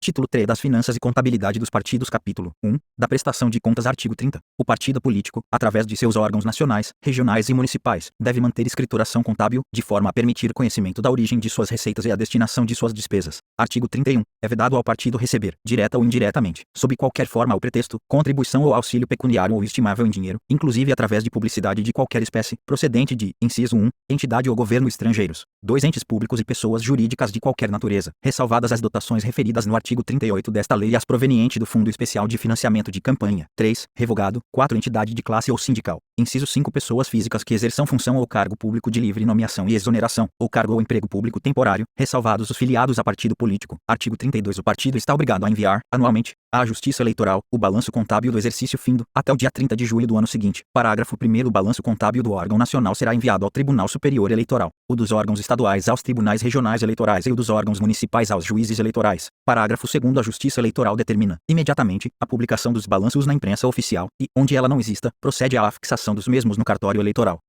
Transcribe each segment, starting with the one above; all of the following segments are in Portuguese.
Título 3 das Finanças e Contabilidade dos Partidos. Capítulo 1 da Prestação de Contas. Artigo 30. O partido político, através de seus órgãos nacionais, regionais e municipais, deve manter escrituração contábil, de forma a permitir conhecimento da origem de suas receitas e a destinação de suas despesas. Artigo 31. É vedado ao partido receber, direta ou indiretamente, sob qualquer forma ou pretexto, contribuição ou auxílio pecuniário ou estimável em dinheiro, inclusive através de publicidade de qualquer espécie, procedente de, inciso 1, entidade ou governo estrangeiros, 2 entes públicos e pessoas jurídicas de qualquer natureza, ressalvadas as dotações referidas no artigo 38 desta lei e as provenientes do Fundo Especial de Financiamento de Campanha. 3. Revogado. 4. Entidade de classe ou sindical. Inciso 5. Pessoas físicas que exerçam função ou cargo público de livre nomeação e exoneração, ou cargo ou emprego público temporário, ressalvados os filiados a partido político. Artigo 32. O partido está obrigado a enviar, anualmente, à Justiça Eleitoral, o balanço contábil do exercício findo, até o dia 30 de julho do ano seguinte. Parágrafo 1º. O balanço contábil do órgão nacional será enviado ao Tribunal Superior Eleitoral, o dos órgãos estaduais aos tribunais regionais eleitorais e o dos órgãos municipais aos juízes eleitorais. Parágrafo 2º. A Justiça Eleitoral determina, imediatamente, a publicação dos balanços na imprensa oficial e, onde ela não exista, procede à afixação dos mesmos no cartório eleitoral.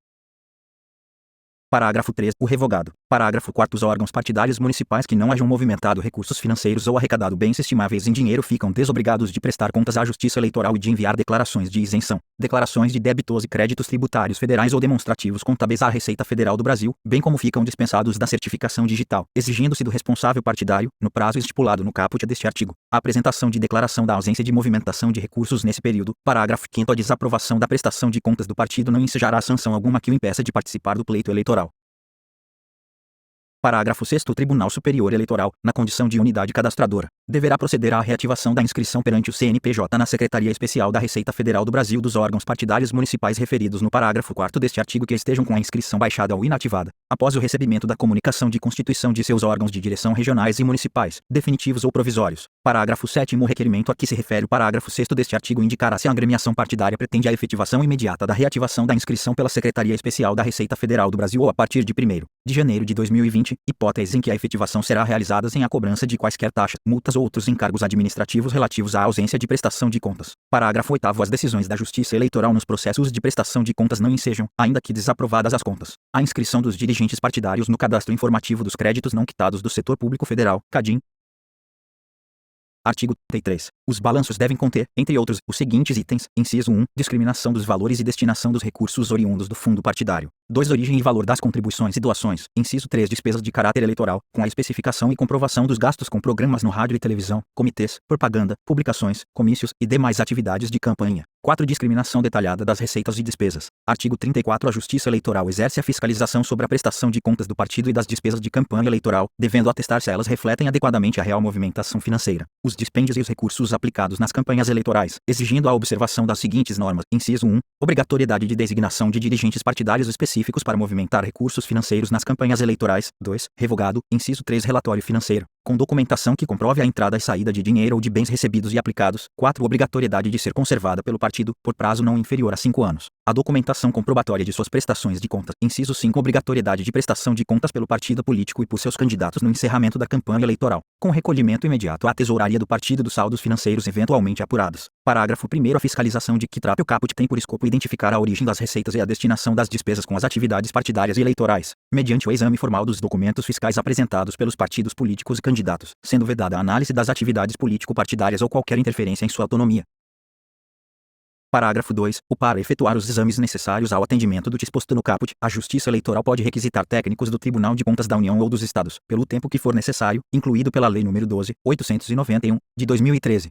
Parágrafo 3. O revogado. Parágrafo 4º. Os órgãos partidários municipais que não hajam movimentado recursos financeiros ou arrecadado bens estimáveis em dinheiro ficam desobrigados de prestar contas à Justiça Eleitoral e de enviar declarações de isenção, declarações de débitos e créditos tributários federais ou demonstrativos contábeis à Receita Federal do Brasil, bem como ficam dispensados da certificação digital, exigindo-se do responsável partidário, no prazo estipulado no caput deste artigo, a apresentação de declaração da ausência de movimentação de recursos nesse período. Parágrafo 5º. A desaprovação da prestação de contas do partido não ensejará sanção alguma que o impeça de participar do pleito eleitoral. Parágrafo 6º. O Tribunal Superior Eleitoral, na condição de unidade cadastradora, deverá proceder à reativação da inscrição perante o CNPJ na Secretaria Especial da Receita Federal do Brasil dos órgãos partidários municipais referidos no parágrafo 4º deste artigo que estejam com a inscrição baixada ou inativada, após o recebimento da comunicação de constituição de seus órgãos de direção regionais e municipais, definitivos ou provisórios. Parágrafo 7º. O requerimento a que se refere o parágrafo 6º deste artigo indicará se a agremiação partidária pretende a efetivação imediata da reativação da inscrição pela Secretaria Especial da Receita Federal do Brasil ou a partir de 1º de janeiro de 2020, hipóteses em que a efetivação será realizada sem a cobrança de quaisquer taxas, multas ou outros encargos administrativos relativos à ausência de prestação de contas. Parágrafo 8º. As decisões da Justiça Eleitoral nos processos de prestação de contas não ensejam, ainda que desaprovadas as contas, a inscrição dos dirigentes partidários no Cadastro Informativo dos Créditos Não Quitados do Setor Público Federal, CADIM. Artigo 33. Os balanços devem conter, entre outros, os seguintes itens: inciso 1. Discriminação dos valores e destinação dos recursos oriundos do fundo partidário. 2. Origem e valor das contribuições e doações. Inciso 3. Despesas de caráter eleitoral, com a especificação e comprovação dos gastos com programas no rádio e televisão, comitês, propaganda, publicações, comícios e demais atividades de campanha. 4. Discriminação detalhada das receitas e despesas. Artigo 34. A Justiça Eleitoral exerce a fiscalização sobre a prestação de contas do partido e das despesas de campanha eleitoral, devendo atestar se elas refletem adequadamente a real movimentação financeira, os dispêndios e os recursos aplicados nas campanhas eleitorais, exigindo a observação das seguintes normas. Inciso 1. Obrigatoriedade de designação de dirigentes partidários específicos para movimentar recursos financeiros nas campanhas eleitorais. 2. Revogado. Inciso 3. Relatório financeiro, com documentação que comprove a entrada e saída de dinheiro ou de bens recebidos e aplicados. 4. Obrigatoriedade de ser conservada pelo partido, por prazo não inferior a 5 anos, a documentação comprobatória de suas prestações de contas. Inciso 5. Obrigatoriedade de prestação de contas pelo partido político e por seus candidatos no encerramento da campanha eleitoral, com recolhimento imediato à tesouraria do partido dos saldos financeiros eventualmente apurados. Parágrafo 1º. A fiscalização de que trata o caput tem por escopo identificar a origem das receitas e a destinação das despesas com as atividades partidárias e eleitorais, mediante o exame formal dos documentos fiscais apresentados pelos partidos políticos e candidatos, sendo vedada a análise das atividades político-partidárias ou qualquer interferência em sua autonomia. Parágrafo 2. Para efetuar os exames necessários ao atendimento do disposto no caput, a Justiça Eleitoral pode requisitar técnicos do Tribunal de Contas da União ou dos Estados, pelo tempo que for necessário, incluído pela Lei nº 12.891, de 2013.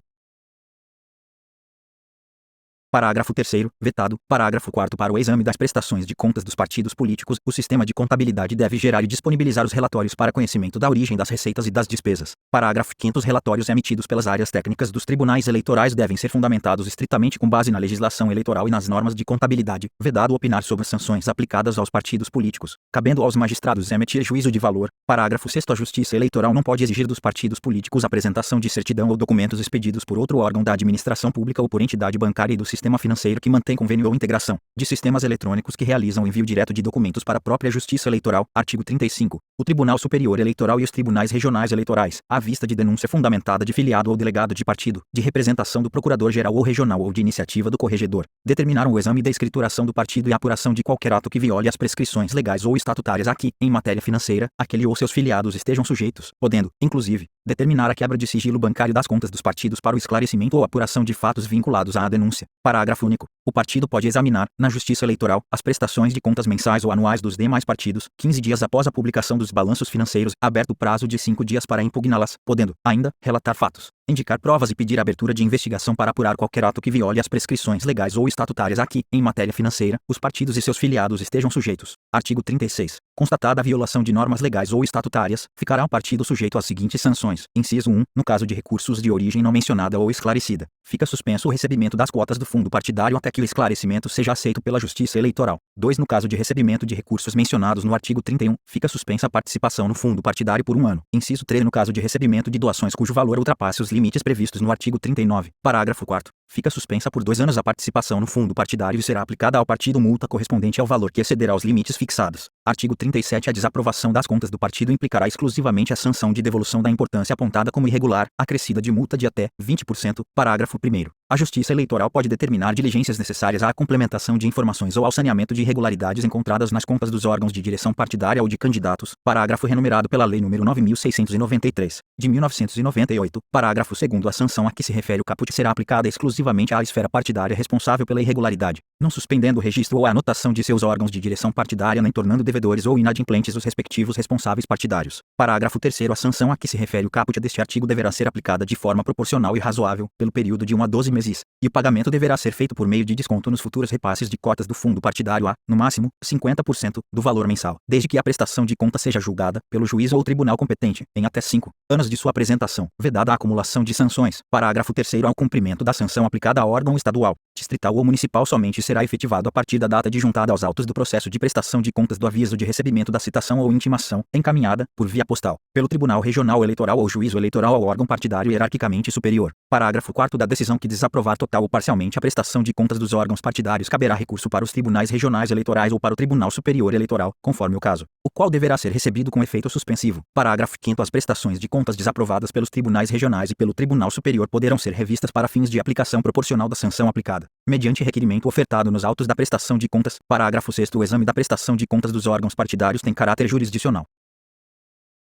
Parágrafo 3º. Vetado. Parágrafo 4º. Para o exame das prestações de contas dos partidos políticos, o sistema de contabilidade deve gerar e disponibilizar os relatórios para conhecimento da origem das receitas e das despesas. Parágrafo 5º. Os relatórios emitidos pelas áreas técnicas dos tribunais eleitorais devem ser fundamentados estritamente com base na legislação eleitoral e nas normas de contabilidade, vedado opinar sobre as sanções aplicadas aos partidos políticos, cabendo aos magistrados emitir juízo de valor. Parágrafo 6º. A Justiça Eleitoral não pode exigir dos partidos políticos a apresentação de certidão ou documentos expedidos por outro órgão da administração pública ou por entidade bancária e do sistema financeiro que mantém convênio ou integração, de sistemas eletrônicos que realizam envio direto de documentos para a própria Justiça Eleitoral. Artigo 35. O Tribunal Superior Eleitoral e os tribunais regionais eleitorais, à vista de denúncia fundamentada de filiado ou delegado de partido, de representação do Procurador-Geral ou Regional ou de iniciativa do Corregedor, determinaram o exame da escrituração do partido e a apuração de qualquer ato que viole as prescrições legais ou estatutárias a que, em matéria financeira, aquele ou seus filiados estejam sujeitos, podendo, inclusive, determinar a quebra de sigilo bancário das contas dos partidos para o esclarecimento ou apuração de fatos vinculados à denúncia. Parágrafo único. O partido pode examinar, na Justiça Eleitoral, as prestações de contas mensais ou anuais dos demais partidos, 15 dias após a publicação dos balanços financeiros, aberto o prazo de 5 dias para impugná-las, podendo, ainda, relatar fatos, indicar provas e pedir a abertura de investigação para apurar qualquer ato que viole as prescrições legais ou estatutárias a que, em matéria financeira, os partidos e seus filiados estejam sujeitos. Artigo 36. Constatada a violação de normas legais ou estatutárias, ficará o partido sujeito às seguintes sanções. Inciso 1. No caso de recursos de origem não mencionada ou esclarecida, fica suspenso o recebimento das quotas do fundo partidário até que o esclarecimento seja aceito pela Justiça Eleitoral. 2. No caso de recebimento de recursos mencionados no artigo 31, fica suspensa a participação no fundo partidário por 1 ano. Inciso 3. No caso de recebimento de doações cujo valor ultrapasse os limites previstos no artigo 39, parágrafo 4º, fica suspensa por 2 anos a participação no fundo partidário e será aplicada ao partido multa correspondente ao valor que exceder aos limites fixados. Artigo 37. A desaprovação das contas do partido implicará exclusivamente a sanção de devolução da importância apontada como irregular, acrescida de multa de até 20%. Parágrafo 1º. A Justiça Eleitoral pode determinar diligências necessárias à complementação de informações ou ao saneamento de irregularidades encontradas nas contas dos órgãos de direção partidária ou de candidatos. Parágrafo renumerado pela Lei nº 9.693, de 1998. Parágrafo 2º. A sanção a que se refere o caput será aplicada exclusivamente à esfera partidária responsável pela irregularidade, não suspendendo o registro ou a anotação de seus órgãos de direção partidária nem tornando devedores ou inadimplentes os respectivos responsáveis partidários. Parágrafo 3º. A sanção a que se refere o caput deste artigo deverá ser aplicada de forma proporcional e razoável, pelo período de 1 a 12 meses, e o pagamento deverá ser feito por meio de desconto nos futuros repasses de cotas do fundo partidário a, no máximo, 50% do valor mensal, desde que a prestação de conta seja julgada pelo juiz ou tribunal competente, em até 5 anos de sua apresentação, vedada a acumulação de sanções. Parágrafo 3º. Ao cumprimento da sanção aplicada a órgão estadual, distrital ou municipal somente será efetivado a partir da data de juntada aos autos do processo de prestação de contas do aviso de recebimento da citação ou intimação, encaminhada, por via postal, pelo Tribunal Regional Eleitoral ou Juízo Eleitoral ao órgão partidário hierarquicamente superior. Parágrafo 4º. Da decisão que desaprovar total ou parcialmente a prestação de contas dos órgãos partidários caberá recurso para os tribunais regionais eleitorais ou para o Tribunal Superior Eleitoral, conforme o caso, o qual deverá ser recebido com efeito suspensivo. Parágrafo 5º. As prestações de contas desaprovadas pelos tribunais regionais e pelo Tribunal Superior poderão ser revistas para fins de aplicação proporcional da sanção aplicada, mediante requerimento ofertado nos autos da prestação de contas. Parágrafo 6º. O exame da prestação de contas dos órgãos partidários tem caráter jurisdicional.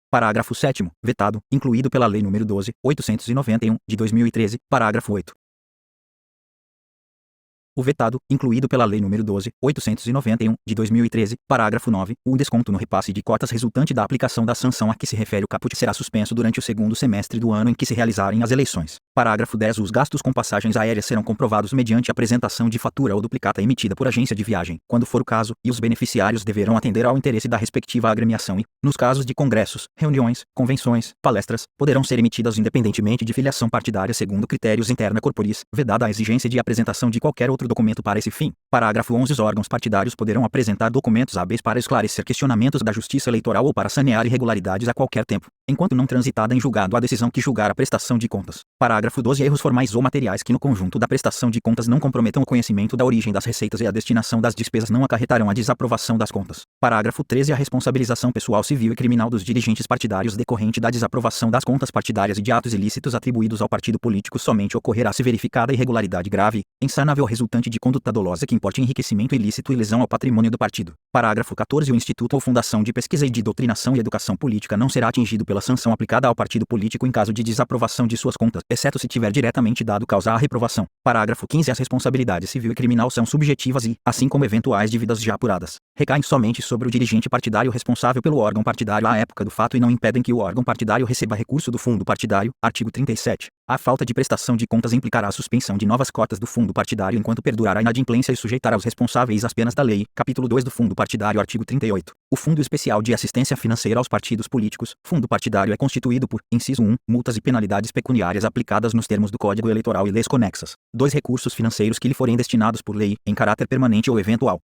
Parágrafo 7º. Vetado, incluído pela Lei nº 12.891, de 2013, parágrafo 8º. O vetado, incluído pela Lei nº 12.891, de 2013, parágrafo 9, o desconto no repasse de cotas resultante da aplicação da sanção a que se refere o caput será suspenso durante o segundo semestre do ano em que se realizarem as eleições. Parágrafo 10. Os gastos com passagens aéreas serão comprovados mediante apresentação de fatura ou duplicata emitida por agência de viagem, quando for o caso, e os beneficiários deverão atender ao interesse da respectiva agremiação e, nos casos de congressos, reuniões, convenções, palestras, poderão ser emitidas independentemente de filiação partidária segundo critérios interna corporis, vedada a exigência de apresentação de qualquer outro documento para esse fim. Parágrafo 11. Os órgãos partidários poderão apresentar documentos hábeis para esclarecer questionamentos da Justiça Eleitoral ou para sanear irregularidades a qualquer tempo, enquanto não transitada em julgado a decisão que julgar a prestação de contas. Parágrafo 12. Erros formais ou materiais que no conjunto da prestação de contas não comprometam o conhecimento da origem das receitas e a destinação das despesas não acarretarão a desaprovação das contas. Parágrafo 13. A responsabilização pessoal civil e criminal dos dirigentes partidários decorrente da desaprovação das contas partidárias e de atos ilícitos atribuídos ao partido político somente ocorrerá se verificada irregularidade grave, insanável resultante de conduta dolosa que importe enriquecimento ilícito e lesão ao patrimônio do partido. Parágrafo 14. O instituto ou fundação de pesquisa e de doutrinação e educação política não será atingido pela sanção aplicada ao partido político em caso de desaprovação de suas contas, exceto se tiver diretamente dado causa à reprovação. Parágrafo 15. As responsabilidades civil e criminal são subjetivas e, assim como eventuais dívidas já apuradas, recaem somente sobre o dirigente partidário responsável pelo órgão partidário à época do fato e não impedem que o órgão partidário receba recurso do fundo partidário. Artigo 37. A falta de prestação de contas implicará a suspensão de novas cotas do fundo partidário enquanto perdurar a inadimplência e sujeitará os responsáveis às penas da lei. Capítulo 2 do Fundo Partidário. Artigo 38. O Fundo Especial de Assistência Financeira aos Partidos Políticos, fundo partidário, é constituído por, inciso 1, multas e penalidades pecuniárias aplicadas nos termos do Código Eleitoral e leis conexas. 2. Recursos financeiros que lhe forem destinados por lei, em caráter permanente ou eventual.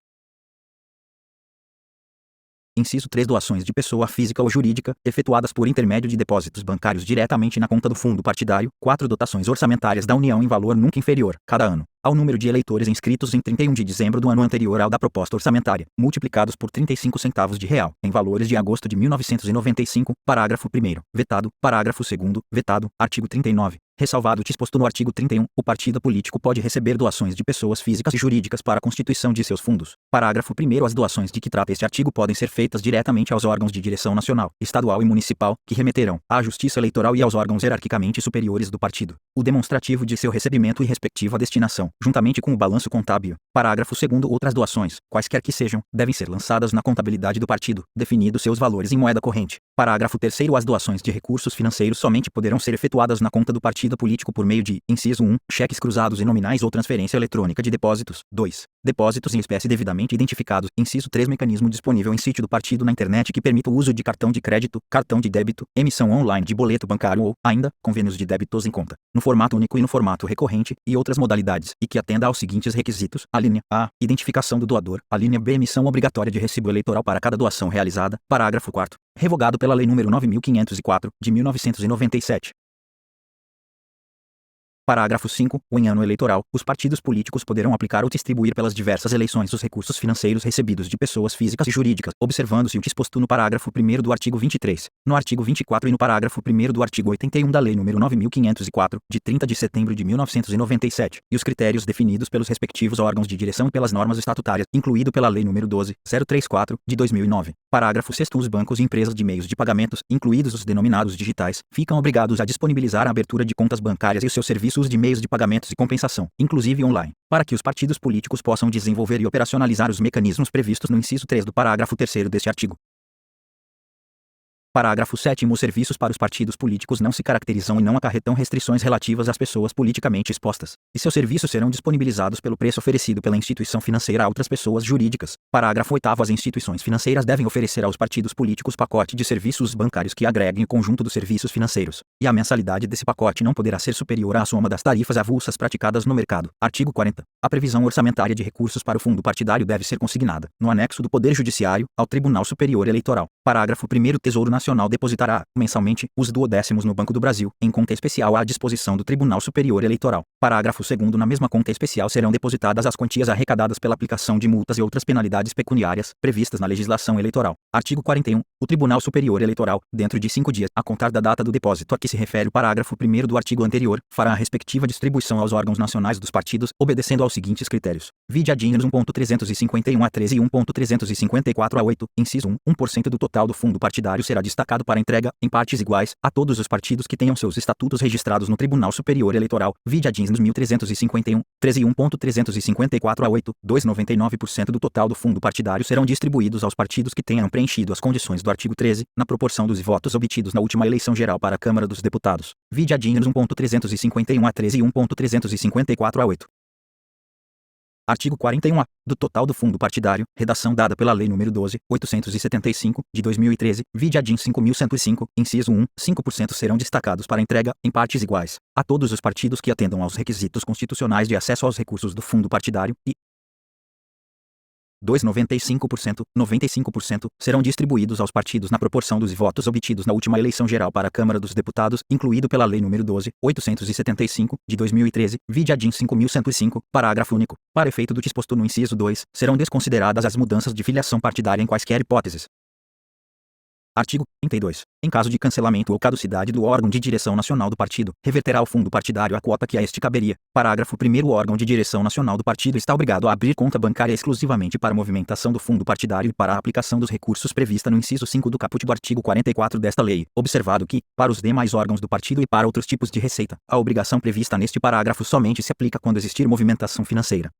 Inciso 3. Doações de pessoa física ou jurídica, efetuadas por intermédio de depósitos bancários diretamente na conta do fundo partidário. 4. Dotações orçamentárias da União em valor nunca inferior, cada ano, ao número de eleitores inscritos em 31 de dezembro do ano anterior ao da proposta orçamentária, multiplicados por 35 centavos de real, em valores de agosto de 1995, parágrafo 1º, vetado, parágrafo 2º, vetado, artigo 39. Ressalvado o disposto no artigo 31, o partido político pode receber doações de pessoas físicas e jurídicas para a constituição de seus fundos. Parágrafo 1º. As doações de que trata este artigo podem ser feitas diretamente aos órgãos de direção nacional, estadual e municipal, que remeterão à Justiça Eleitoral e aos órgãos hierarquicamente superiores do partido o demonstrativo de seu recebimento e respectiva destinação, juntamente com o balanço contábil. Parágrafo 2º. Outras doações, quaisquer que sejam, devem ser lançadas na contabilidade do partido, definidos seus valores em moeda corrente. Parágrafo 3º. As doações de recursos financeiros somente poderão ser efetuadas na conta do partido político por meio de, inciso 1, cheques cruzados e nominais ou transferência eletrônica de depósitos. 2. Depósitos em espécie devidamente identificados. Inciso 3. Mecanismo disponível em sítio do partido na internet que permita o uso de cartão de crédito, cartão de débito, emissão online de boleto bancário ou, ainda, convênios de débitos em conta, no formato único e no formato recorrente, e outras modalidades, e que atenda aos seguintes requisitos: alínea A. Identificação do doador. Alínea B. Emissão obrigatória de recibo eleitoral para cada doação realizada. Parágrafo 4º. Revogado pela Lei nº 9.504, de 1997. Parágrafo 5. Em ano eleitoral, os partidos políticos poderão aplicar ou distribuir pelas diversas eleições os recursos financeiros recebidos de pessoas físicas e jurídicas, observando-se o disposto no parágrafo 1º do artigo 23, no artigo 24 e no parágrafo 1º do artigo 81 da Lei nº 9.504, de 30 de setembro de 1997, e os critérios definidos pelos respectivos órgãos de direção e pelas normas estatutárias, incluído pela Lei nº 12.034, de 2009. Parágrafo 6º. Os bancos e empresas de meios de pagamentos, incluídos os denominados digitais, ficam obrigados a disponibilizar a abertura de contas bancárias e os seus serviços de meios de pagamentos e compensação, inclusive online, para que os partidos políticos possam desenvolver e operacionalizar os mecanismos previstos no inciso 3 do parágrafo 3º deste artigo. Parágrafo 7º. Os serviços para os partidos políticos não se caracterizam e não acarretam restrições relativas às pessoas politicamente expostas, e seus serviços serão disponibilizados pelo preço oferecido pela instituição financeira a outras pessoas jurídicas. Parágrafo 8º. As instituições financeiras devem oferecer aos partidos políticos pacote de serviços bancários que agreguem o conjunto dos serviços financeiros, e a mensalidade desse pacote não poderá ser superior à soma das tarifas avulsas praticadas no mercado. Artigo 40. A previsão orçamentária de recursos para o fundo partidário deve ser consignada, no anexo do Poder Judiciário, ao Tribunal Superior Eleitoral. Parágrafo 1º. Tesouro Nacional depositará, mensalmente, os duodécimos no Banco do Brasil, em conta especial à disposição do Tribunal Superior Eleitoral. Parágrafo 2º. Na mesma conta especial serão depositadas as quantias arrecadadas pela aplicação de multas e outras penalidades pecuniárias, previstas na legislação eleitoral. Artigo 41. O Tribunal Superior Eleitoral, dentro de 5 dias, a contar da data do depósito a que se refere o parágrafo 1º do artigo anterior, fará a respectiva distribuição aos órgãos nacionais dos partidos, obedecendo aos seguintes critérios. Vide adins 1.351 a 13 e 1.354 a 8, inciso 1. 1% do total do fundo partidário será destacado para entrega, em partes iguais, a todos os partidos que tenham seus estatutos registrados no Tribunal Superior Eleitoral. Vide adins 1351, 13 e 1.354 a 8, 2,99% do total do fundo partidário serão distribuídos aos partidos que tenham preenchido as condições do artigo 13, na proporção dos votos obtidos na última eleição geral para a Câmara dos Deputados. Vide adins 1.351 a 13 e 1.354 a 8. Artigo 41-A. Do total do fundo partidário, redação dada pela Lei nº 12.875, de 2013, vide adins 5.105, inciso 1, 5% serão destacados para entrega, em partes iguais, a todos os partidos que atendam aos requisitos constitucionais de acesso aos recursos do fundo partidário e 95% serão distribuídos aos partidos na proporção dos votos obtidos na última eleição geral para a Câmara dos Deputados, incluído pela Lei nº 12.875, de 2013, vide adins 5.105, parágrafo único. Para efeito do disposto no inciso 2, serão desconsideradas as mudanças de filiação partidária em quaisquer hipóteses. Artigo 32. Em caso de cancelamento ou caducidade do órgão de direção nacional do partido, reverterá ao fundo partidário a quota que a este caberia. Parágrafo 1º. O órgão de direção nacional do partido está obrigado a abrir conta bancária exclusivamente para a movimentação do fundo partidário e para a aplicação dos recursos prevista no inciso 5 do caput do artigo 44 desta lei, observado que, para os demais órgãos do partido e para outros tipos de receita, a obrigação prevista neste parágrafo somente se aplica quando existir movimentação financeira.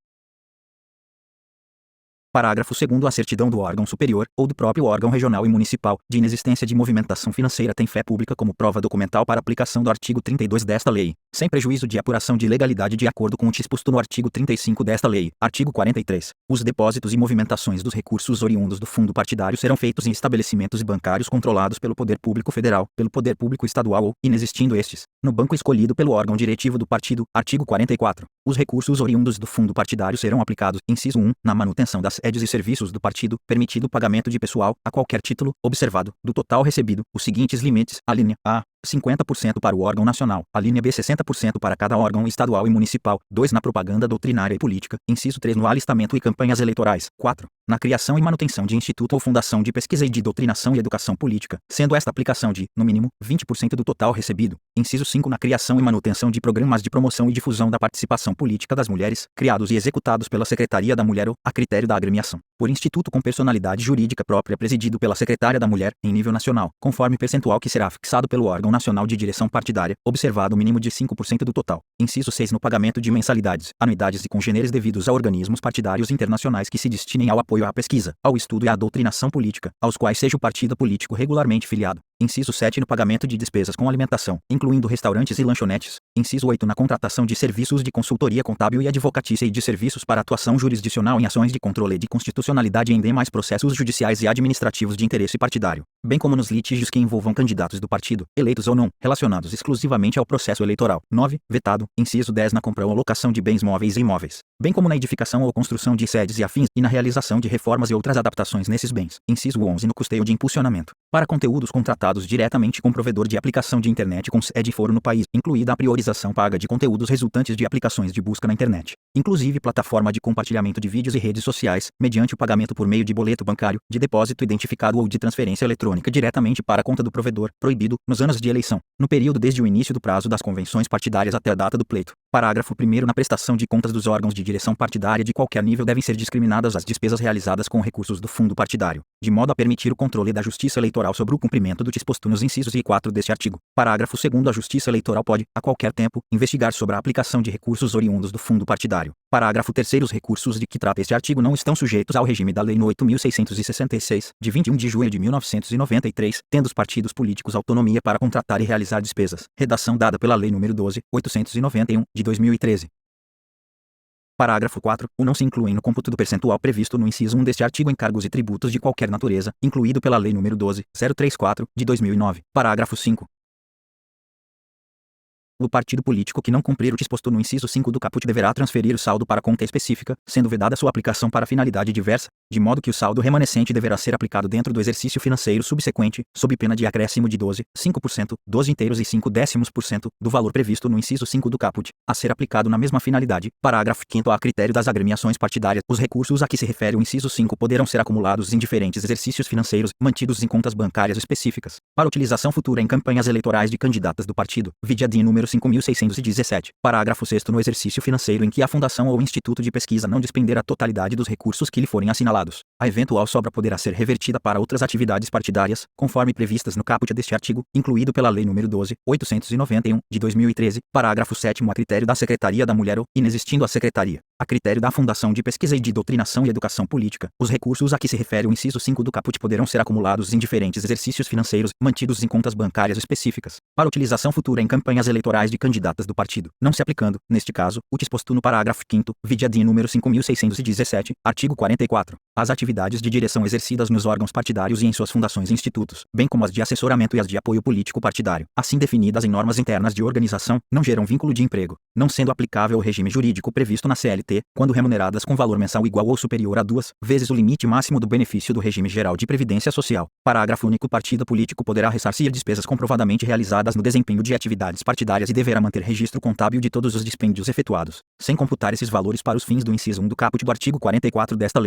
Parágrafo 2º. A certidão do órgão superior, ou do próprio órgão regional e municipal, de inexistência de movimentação financeira tem fé pública como prova documental para aplicação do artigo 32 desta lei, sem prejuízo de apuração de legalidade de acordo com o disposto no artigo 35 desta lei. Artigo 43. Os depósitos e movimentações dos recursos oriundos do fundo partidário serão feitos em estabelecimentos bancários controlados pelo Poder Público Federal, pelo Poder Público Estadual ou, inexistindo estes, no banco escolhido pelo órgão diretivo do partido. Artigo 44. Os recursos oriundos do fundo partidário serão aplicados, inciso 1, na manutenção das sedes e serviços do partido, permitido o pagamento de pessoal, a qualquer título, observado, do total recebido, os seguintes limites: alínea A. 50% para o órgão nacional, a linha B 60% para cada órgão estadual e municipal, 2 na propaganda doutrinária e política, inciso 3 no alistamento e campanhas eleitorais, 4 na criação e manutenção de instituto ou fundação de pesquisa e de doutrinação e educação política, sendo esta aplicação de, no mínimo, 20% do total recebido, inciso 5 na criação e manutenção de programas de promoção e difusão da participação política das mulheres, criados e executados pela Secretaria da Mulher ou, a critério da agremiação, por instituto com personalidade jurídica própria presidido pela Secretária da Mulher, em nível nacional, conforme percentual que será fixado pelo órgão nacional de direção partidária, observado o mínimo de 5% do total. Inciso 6 no pagamento de mensalidades, anuidades e congêneres devidos a organismos partidários internacionais que se destinem ao apoio à pesquisa, ao estudo e à doutrinação política, aos quais seja o partido político regularmente filiado. Inciso 7 no pagamento de despesas com alimentação, incluindo restaurantes e lanchonetes. Inciso 8 na contratação de serviços de consultoria contábil e advocatícia e de serviços para atuação jurisdicional em ações de controle de constitucionalidade e em demais processos judiciais e administrativos de interesse partidário, bem como nos litígios que envolvam candidatos do partido, eleitos ou não, relacionados exclusivamente ao processo eleitoral. 9. Vetado. Inciso 10 na compra ou locação de bens móveis e imóveis, bem como na edificação ou construção de sedes e afins, e na realização de reformas e outras adaptações nesses bens. Inciso 11 no custeio de impulsionamento, para conteúdos contratados diretamente com provedor de aplicação de internet com sede e foro no país, incluída a priorização paga de conteúdos resultantes de aplicações de busca na internet, inclusive plataforma de compartilhamento de vídeos e redes sociais, mediante o pagamento por meio de boleto bancário, de depósito identificado ou de transferência eletrônica diretamente para a conta do provedor, proibido, nos anos de eleição, no período desde o início do prazo das convenções partidárias até a data do pleito. Parágrafo 1º na prestação de contas dos órgãos de direção partidária de qualquer nível devem ser discriminadas as despesas realizadas com recursos do fundo partidário, de modo a permitir o controle da Justiça Eleitoral sobre o cumprimento do disposto nos incisos e 4 deste artigo. Parágrafo 2º a Justiça Eleitoral pode, a qualquer tempo, investigar sobre a aplicação de recursos oriundos do fundo partidário. Parágrafo 3º os recursos de que trata este artigo não estão sujeitos ao regime da Lei nº 8.666, de 21 de junho de 1993, tendo os partidos políticos autonomia para contratar e realizar despesas. Redação dada pela Lei nº 12.891, de 2013. Parágrafo 4. O não se inclui no cômputo do percentual previsto no inciso 1 deste artigo encargos e tributos de qualquer natureza, incluído pela Lei nº 12.034, de 2009. Parágrafo 5. O partido político que não cumprir o disposto no inciso 5 do caput deverá transferir o saldo para conta específica, sendo vedada sua aplicação para finalidade diversa, de modo que o saldo remanescente deverá ser aplicado dentro do exercício financeiro subsequente, sob pena de acréscimo de 5%, 12 inteiros e 5/10% do valor previsto no inciso 5 do caput, a ser aplicado na mesma finalidade. Parágrafo 5º a critério das agremiações partidárias, os recursos a que se refere o inciso 5 poderão ser acumulados em diferentes exercícios financeiros, mantidos em contas bancárias específicas, para utilização futura em campanhas eleitorais de candidatas do partido, vide a DIN número 5.617. Parágrafo 6º no exercício financeiro em que a fundação ou instituto de pesquisa não despender a totalidade dos recursos que lhe forem assinalados, a eventual sobra poderá ser revertida para outras atividades partidárias, conforme previstas no caput deste artigo, incluído pela Lei nº 12.891, de 2013. Parágrafo 7º a critério da Secretaria da Mulher ou, inexistindo a Secretaria, a critério da Fundação de Pesquisa e de Doutrinação e Educação Política, os recursos a que se refere o inciso 5 do caput poderão ser acumulados em diferentes exercícios financeiros, mantidos em contas bancárias específicas, para utilização futura em campanhas eleitorais de candidatas do partido, não se aplicando, neste caso, o disposto no parágrafo 5º, vide a DIN número 5.617, artigo 44, as atividades de direção exercidas nos órgãos partidários e em suas fundações e institutos, bem como as de assessoramento e as de apoio político partidário, assim definidas em normas internas de organização, não geram vínculo de emprego, não sendo aplicável o regime jurídico previsto na CLT, quando remuneradas com valor mensal igual ou superior a 2 vezes o limite máximo do benefício do regime geral de previdência social. Parágrafo único. O partido político poderá ressarcir despesas comprovadamente realizadas no desempenho de atividades partidárias e deverá manter registro contábil de todos os dispêndios efetuados, sem computar esses valores para os fins do inciso 1 do caput do artigo 44 desta lei.